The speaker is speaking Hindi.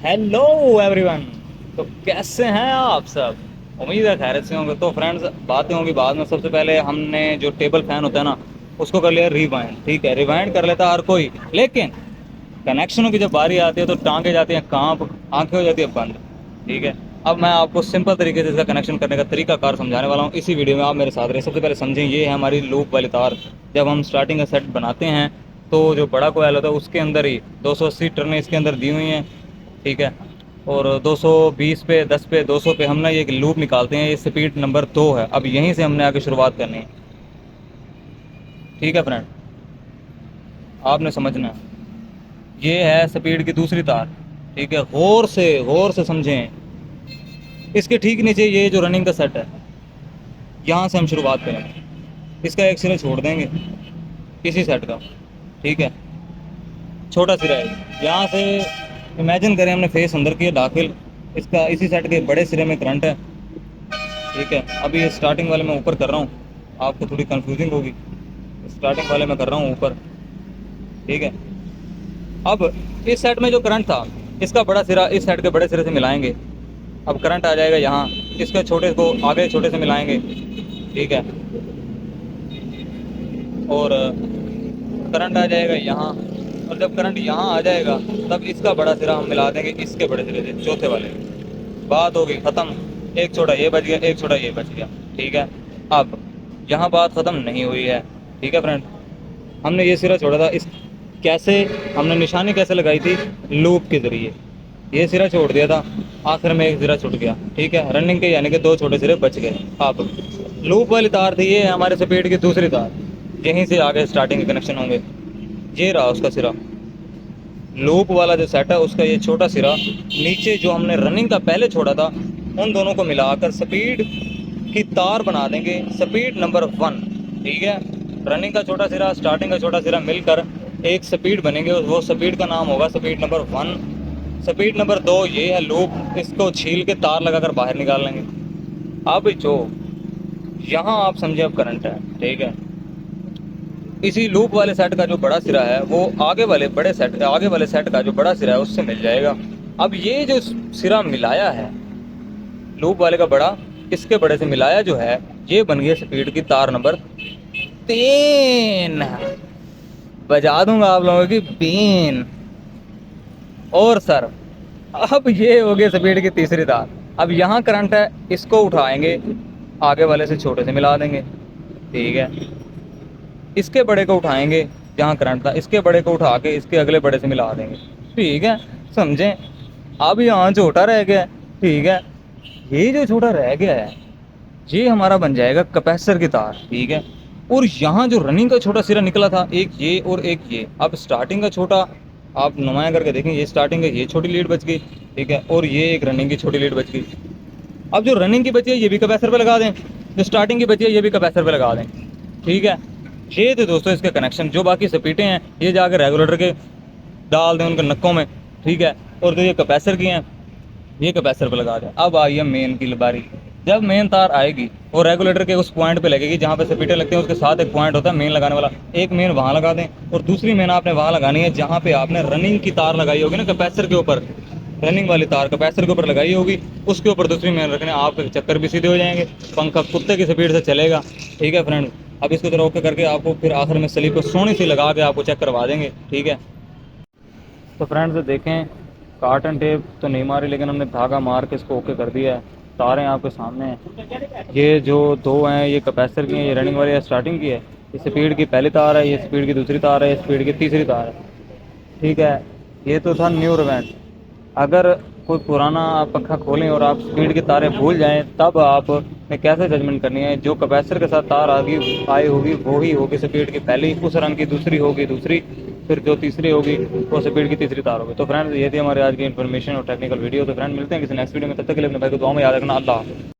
Hello everyone. तो कैसे हैं आप सब? उम्मीद है खैरियत से होंगे। तो फ्रेंड्स, बातें होंगी बाद में। सबसे पहले हमने जो टेबल फैन होता है ना, उसको कर लिया रिवाइंड। ठीक है, रिवाइंड कर लेता हर कोई, लेकिन कनेक्शनों की जब बारी आती है तो टांगे जाती हैं कांप, आंखें हो जाती है बंद। ठीक है, अब मैं आपको सिंपल तरीके से इसका कनेक्शन करने का तरीका कार समझाने वाला हूँ इसी वीडियो में। आप मेरे साथ रहे। सबसे पहले समझें, ये है हमारी लूप वाली तार। जब हम स्टार्टिंग का सेट बनाते हैं तो जो बड़ा कोयल होता है उसके अंदर ही 280 टर्नें इसके अंदर दी हुई हैं। ठीक है, और 220 पे, 10 पे, 200 पे हम ना ये लूप निकालते हैं। ये स्पीड नंबर 2 है। अब यहीं से हमने आगे शुरुआत करनी है। ठीक है फ्रेंड, आपने समझना है। ये है स्पीड की दूसरी तार। ठीक है, गौर से समझें। इसके ठीक नीचे ये जो रनिंग का सेट है, यहाँ से हम शुरुआत करेंगे। इसका एक सिरा छोड़ देंगे इसी सेट का। ठीक है, छोटा सिरा है। यहाँ से इमेजिन करें हमने फेस अंदर किया दाखिल। इसका इसी सेट के बड़े सिरे में करंट है। ठीक है, अभी ये स्टार्टिंग वाले मैं ऊपर कर रहा हूँ, आपको थोड़ी कंफ्यूजिंग होगी। स्टार्टिंग वाले मैं कर रहा हूँ ऊपर। ठीक है, अब इस सेट में जो करंट था, इसका बड़ा सिरा इस सेट के बड़े सिरे से मिलाएंगे। अब करंट आ जाएगा यहाँ, इसके छोटे को आगे छोटे से मिलाएंगे। ठीक है, और करंट आ जाएगा यहाँ। और जब करंट यहाँ आ जाएगा तब इसका बड़ा सिरा हम मिला देंगे इसके बड़े सिरे से, चौथे वाले। बात होगी ख़त्म। एक छोटा ये बच गया, एक छोटा ये बच गया। ठीक है, अब यहाँ बात ख़त्म नहीं हुई है। ठीक है फ्रेंड, हमने ये सिरा छोड़ा था। इस कैसे हमने निशानी कैसे लगाई थी? लूप के ज़रिए ये सिरा छोड़ दिया था, आखिर में एक सिरा छूट गया। ठीक है, रनिंग के यानी कि दो छोटे सिरे बच गए। अब लूप वाली तार थी, ये है हमारे स्पीड की दूसरी तार। यहीं से आगे स्टार्टिंग के कनेक्शन होंगे। ये रहा उसका सिरा। लूप वाला जो सेट है उसका ये छोटा सिरा नीचे जो हमने रनिंग का पहले छोड़ा था, उन दोनों को मिलाकर स्पीड की तार बना देंगे, स्पीड नंबर 1। ठीक है, रनिंग का छोटा सिरा, स्टार्टिंग का छोटा सिरा मिलकर एक स्पीड बनेंगे और वो स्पीड का नाम होगा स्पीड नंबर 1। स्पीड नंबर 2 ये है लूप, इसको छील के तार लगाकर बाहर निकाल लेंगे। अब जो यहाँ आप समझे अब करंट है। ठीक है, इसी लूप वाले सेट का जो बड़ा सिरा है वो आगे वाले सेट का जो बड़ा सिरा है उससे मिल जाएगा। अब ये जो सिरा मिलाया है लूप वाले का बड़ा, इसके बड़े से मिलाया जो है, ये बन गया स्पीड की तार नंबर 3। बजा दूंगा आप लोगों की बीन। और सर, अब ये हो गया स्पीड की तीसरी तार। अब यहाँ करंट है, इसको उठाएंगे, आगे वाले से छोटे से मिला देंगे। ठीक है, इसके बड़े को उठाएंगे, जहाँ करंट था इसके बड़े को उठा के इसके अगले बड़े से मिला देंगे। ठीक है, समझें। अब यहाँ छोटा रह गया है। ठीक है, ये जो छोटा रह गया है ये हमारा बन जाएगा कैपेसिटर की तार। ठीक है, और यहाँ जो रनिंग का छोटा सिरा निकला था, एक ये और एक ये। अब स्टार्टिंग का छोटा आप नुमाया करके देखें, ये स्टार्टिंग का ये छोटी लीड बच गई। ठीक है, और ये एक रनिंग की छोटी लीड बच गई। अब जो रनिंग की बची है ये भी कैपेसिटर पे लगा दें, जो स्टार्टिंग की बची है ये भी कैपेसिटर पे लगा दें। ठीक है, ये थे दोस्तों इसके कनेक्शन। जो बाकी स्पीटें हैं ये जाकर रेगुलेटर के डाल दें उनके नक्कों में। ठीक है, और जो ये कैपेसिटर की हैं ये कैपेसिटर पे लगा दें। अब आई है मेन की बारी। जब मेन तार आएगी वो रेगुलेटर के उस पॉइंट पे लगेगी जहाँ पे स्पीटर लगते हैं, उसके साथ एक पॉइंट होता है मेन लगाने वाला। एक मेन वहाँ लगा दें और दूसरी मेन आपने वहाँ लगानी है जहाँ पे आपने रनिंग की तार लगाई होगी ना कैपेसिटर के ऊपर। रनिंग वाली तार कैपेसिटर के ऊपर लगाई होगी, उसके ऊपर दूसरी मेन रखने। आपके चक्कर भी सीधे हो जाएंगे, पंखा कुत्ते की स्पीड से चलेगा। ठीक है फ्रेंड, अब इसको जरा ओके करके आपको फिर आखिर में स्लीप को सोनी सी लगा के आपको चेक करवा देंगे। ठीक है, तो फ्रेंड्स देखें, कार्टन टेप तो नहीं मारी लेकिन हमने धागा मार के इसको ओके कर दिया है। तारें आपके सामने हैं। ये जो दो हैं ये कैपेसिटर की हैं, ये रनिंग वाली है, स्टार्टिंग की है। ये स्पीड की पहली तार है, ये स्पीड की दूसरी तार है, ये स्पीड की तीसरी तार है। ठीक है, ये तो था न्यू रिवेंट। अगर कोई पुराना आप पंखा खोलें और आप स्पीड की तारें भूल जाएं, तब आपने कैसे जजमेंट करनी है? जो कैपेसिटर के साथ तार आगे आई होगी वो ही होगी स्पीड की पहली, उस रंग की दूसरी होगी दूसरी, फिर जो तीसरी होगी वो स्पीड की तीसरी तार होगी। तो फ्रेंड्स, ये थी हमारी आज की इन्फॉर्मेशन और टेक्निकल वीडियो। तो फ्रेंड, मिलते हैं किसी नेक्स्ट वीडियो में। तब तक के लिए अपने भाई को दुआ में याद रखना। अल्लाह हाफ़िज़।